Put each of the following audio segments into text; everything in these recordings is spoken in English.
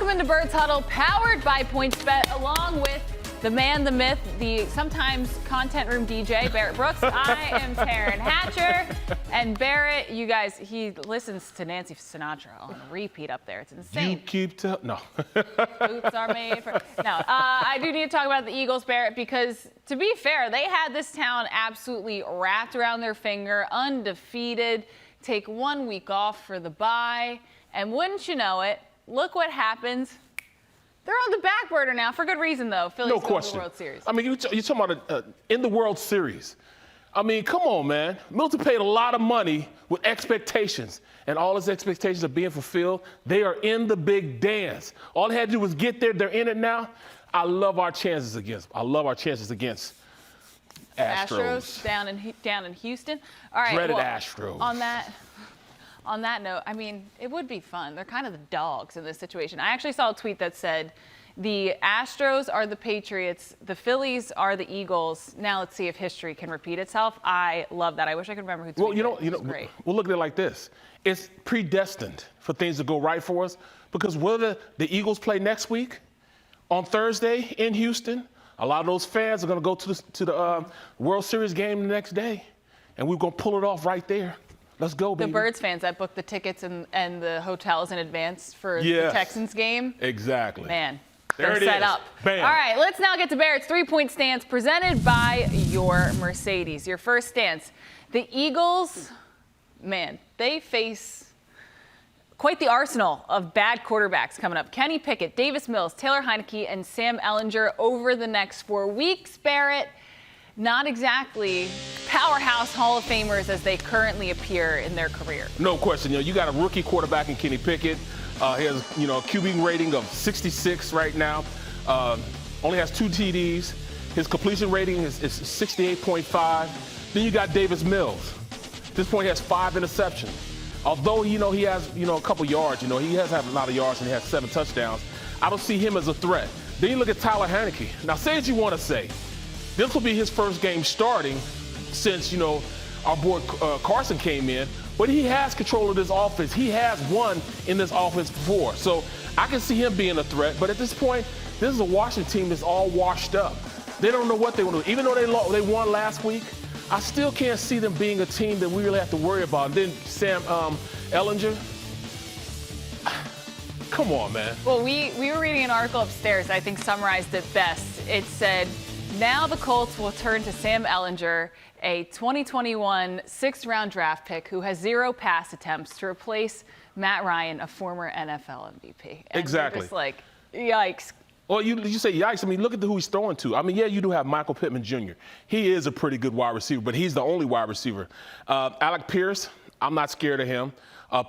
Welcome into Birds Huddle, powered by PointsBet, along with the man, the myth, the sometimes content room DJ, Barrett Brooks. I am Taryn Hatcher. And Barrett, you guys, he listens to Nancy Sinatra on repeat up there. It's insane. You keep no. Boots are made for. No, I do need to talk about the Eagles, Barrett, because to be fair, they had this town absolutely wrapped around their finger, undefeated, take 1 week off for the bye. And wouldn't you know it, look what happens. They're on the back burner now, for good reason, though. Phillies No question. The World Series. I mean, you're talking about in the World Series. I mean, come on, man. Milton paid a lot of money with expectations, and all his expectations are being fulfilled. They are in the big dance. All they had to do was get there. They're in it now. I love our chances against Astros. Astros down in Houston. All right. Dreaded Astros. On that note, I mean, it would be fun. They're kind of the dogs in this situation. I actually saw a tweet that said, the Astros are the Patriots, the Phillies are the Eagles. Now let's see if history can repeat itself. I love that. I wish I could remember who tweeted it. You know, great. We'll look at it like this. It's predestined for things to go right for us, because whether the Eagles play next week on Thursday in Houston, a lot of those fans are going to go to the World Series game the next day, and we're going to pull it off right there. Let's go, baby. The Birds fans that booked the tickets and the hotels in advance for the Texans game. Exactly. Man, there they're set up. Bam. All right, let's now get to Barrett's three-point stance presented by your Mercedes. Your first stance. The Eagles, man, they face quite the arsenal of bad quarterbacks coming up. Kenny Pickett, Davis Mills, Taylor Heineke, and Sam Ehlinger over the next 4 weeks. Barrett, not exactly powerhouse Hall of Famers as they currently appear in their career. No question. You got a rookie quarterback in Kenny Pickett. He has, a QB rating of 66 right now. Only has 2 TDs. His completion rating is 68.5. Then you got Davis Mills. At this point, he has 5 interceptions. Although, he has, a couple yards. He has had a lot of yards and he has 7 touchdowns. I don't see him as a threat. Then you look at Tyler Heineke. Now, say what you want to say. This will be his first game starting since, our boy Carson came in. But he has control of this offense. He has won in this offense before. So I can see him being a threat. But at this point, this is a Washington team that's all washed up. They don't know what they want to do. Even though they won last week, I still can't see them being a team that we really have to worry about. And then Sam Ehlinger. Come on, man. Well, we were reading an article upstairs I think summarized it best. It said, now the Colts will turn to Sam Ehlinger, a 2021 6th-round draft pick who has 0 pass attempts, to replace Matt Ryan, a former NFL MVP. And exactly. Just like, yikes. Well, you say yikes. I mean, look at who he's throwing to. I mean, yeah, you do have Michael Pittman Jr. He is a pretty good wide receiver, but he's the only wide receiver. Alec Pierce, I'm not scared of him.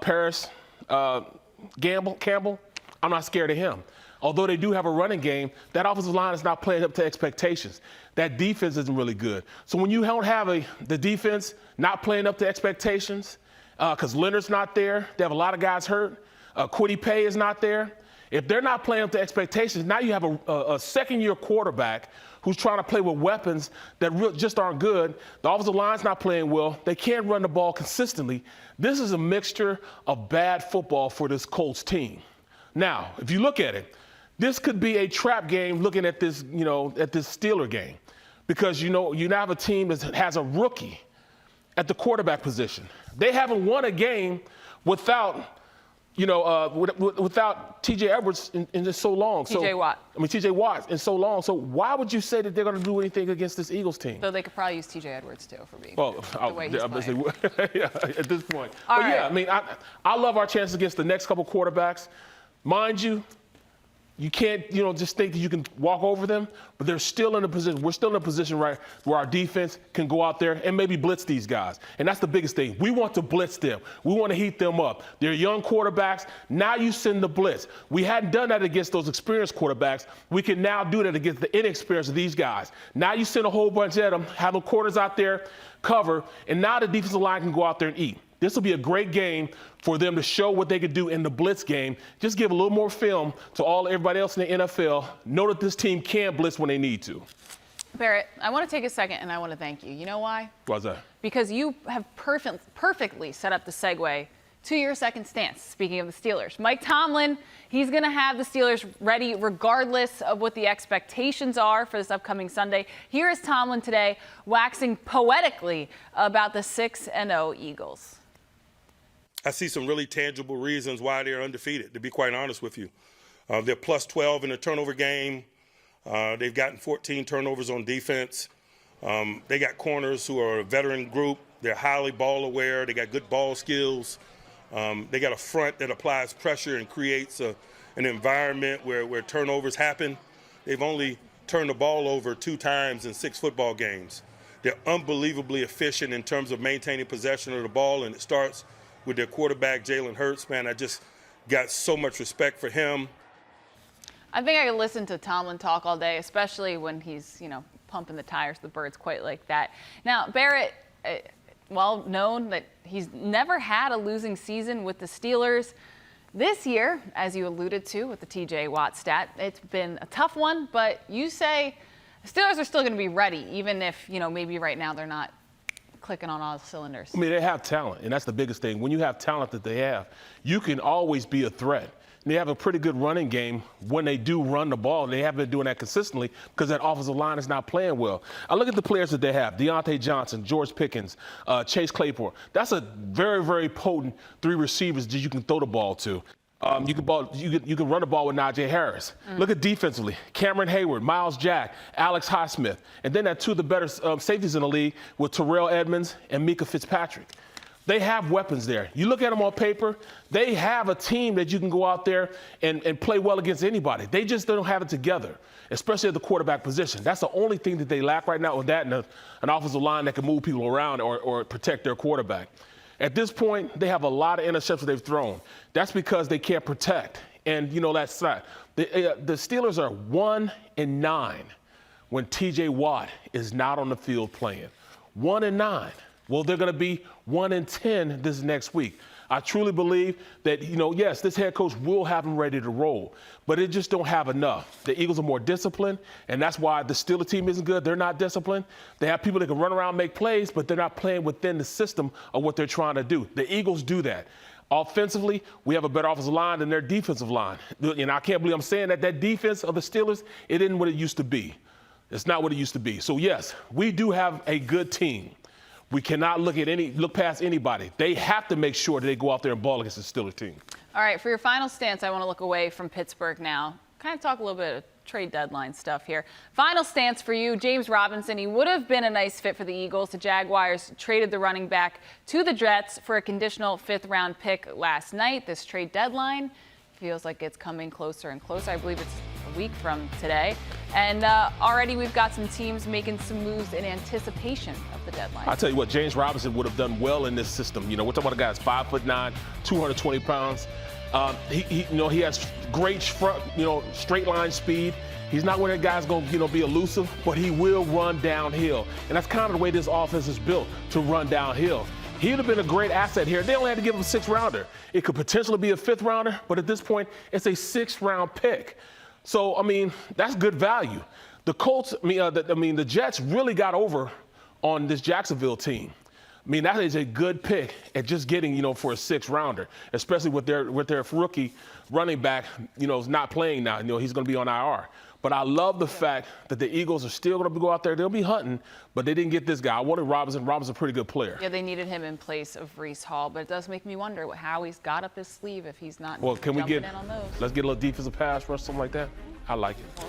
Paris Campbell, I'm not scared of him. Although they do have a running game, that offensive line is not playing up to expectations. That defense isn't really good. So when you don't have the defense not playing up to expectations, because Leonard's not there, they have a lot of guys hurt. Kwity Paye is not there. If they're not playing up to expectations, now you have a second-year quarterback who's trying to play with weapons that just aren't good. The offensive line's not playing well. They can't run the ball consistently. This is a mixture of bad football for this Colts team. Now, if you look at it, this could be a trap game looking at this, at this Steeler game, because, you now have a team that has a rookie at the quarterback position. They haven't won a game without, without T.J. Edwards in so long. T.J. Watt. T.J. Watt in so long. So why would you say that they're going to do anything against this Eagles team? So they could probably use T.J. Edwards, too, for me. Well, the way he's playing. yeah, at this point. All but, right. yeah, I mean, I love our chances against the next couple quarterbacks. Mind you, you can't, just think that you can walk over them, but they're still in a position. We're still in a position, right, where our defense can go out there and maybe blitz these guys. And that's the biggest thing. We want to blitz them. We want to heat them up. They're young quarterbacks. Now you send the blitz. We hadn't done that against those experienced quarterbacks. We can now do that against the inexperienced of these guys. Now you send a whole bunch at them, have the quarters out there, cover, and now the defensive line can go out there and eat. This will be a great game for them to show what they could do in the blitz game. Just give a little more film to everybody else in the NFL. Know that this team can blitz when they need to. Barrett, I want to take a second and I want to thank you. You know why? Why's that? Because you have perfectly set up the segue To your second stance, speaking of the Steelers, Mike Tomlin, he's going to have the Steelers ready regardless of what the expectations are for this upcoming Sunday. Here is Tomlin today waxing poetically about the 6-0 Eagles. I see some really tangible reasons why they're undefeated, to be quite honest with you. They're plus 12 in the turnover game. They've gotten 14 turnovers on defense. They got corners who are a veteran group. They're highly ball aware. They got good ball skills. They got a front that applies pressure and creates an environment where turnovers happen. They've only turned the ball over 2 times in 6 football games. They're unbelievably efficient in terms of maintaining possession of the ball, and it starts with their quarterback, Jalen Hurts. Man, I just got so much respect for him. I think I could listen to Tomlin talk all day, especially when he's, pumping the tires of the Birds quite like that. Now, Barrett, well known that he's never had a losing season with the Steelers. This year, as you alluded to with the TJ Watt stat, it's been a tough one, but you say the Steelers are still going to be ready, even if, maybe right now they're not clicking on all cylinders. I mean, they have talent, and that's the biggest thing. When you have talent that they have, you can always be a threat. They have a pretty good running game when they do run the ball. They haven't been doing that consistently because that offensive line is not playing well. I look at the players that they have: Deontay Johnson, George Pickens, Chase Claypool. That's a very, very potent 3 receivers that you can throw the ball to. You can run the ball with Najee Harris. Look at defensively: Cameron Hayward, Miles Jack, Alex Highsmith, and then that 2 of the better safeties in the league with Terrell Edmonds and Mika Fitzpatrick. They have weapons there. You look at them on paper, they have a team that you can go out there and play well against anybody. They just don't have it together, especially at the quarterback position. That's the only thing that they lack right now, with that and an offensive line that can move people around or protect their quarterback. At this point, they have a lot of interceptions they've thrown. That's because they can't protect. And, that's not. The Steelers are 1-9 when TJ Watt is not on the field playing. 1-9. Well, they're going to be 1-10 this next week. I truly believe that, yes, this head coach will have them ready to roll, but it just don't have enough. The Eagles are more disciplined, and that's why the Steelers team isn't good. They're not disciplined. They have people that can run around, make plays, but they're not playing within the system of what they're trying to do. The Eagles do that. Offensively, we have a better offensive line than their defensive line. And I can't believe I'm saying that defense of the Steelers, it isn't what it used to be. It's not what it used to be. So, yes, we do have a good team. We cannot look past anybody. They have to make sure that they go out there and ball against the Steelers team. All right, for your final stance, I want to look away from Pittsburgh now. Kind of talk a little bit of trade deadline stuff here. Final stance for you: James Robinson. He would have been a nice fit for the Eagles. The Jaguars traded the running back to the Jets for a conditional 5th-round pick last night. This trade deadline feels like it's coming closer and closer. I believe it's a week from today. And already we've got some teams making some moves in anticipation of the deadline. I'll tell you what, James Robinson would have done well in this system. We're talking about a guy that's 5'9", 220 pounds. He has great front, straight line speed. He's not one of the guys going to, be elusive, but he will run downhill. And that's kind of the way this offense is built, to run downhill. He would have been a great asset here. They only had to give him a 6th-rounder. It could potentially be a 5th-rounder, but at this point, it's a 6th-round pick. So, that's good value. The Colts, the Jets really got over on this Jacksonville team. That is a good pick at just getting, for a 6th-rounder, especially with their rookie running back, is not playing now. He's going to be on IR. But I love the fact that the Eagles are still going to go out there. They'll be hunting, but they didn't get this guy. I wanted Robinson. Robinson's a pretty good player. Yeah, they needed him in place of Breece Hall, but it does make me wonder how he's got up his sleeve if he's not Well, in on those. let's get a little defensive pass rush, something like that? I like it.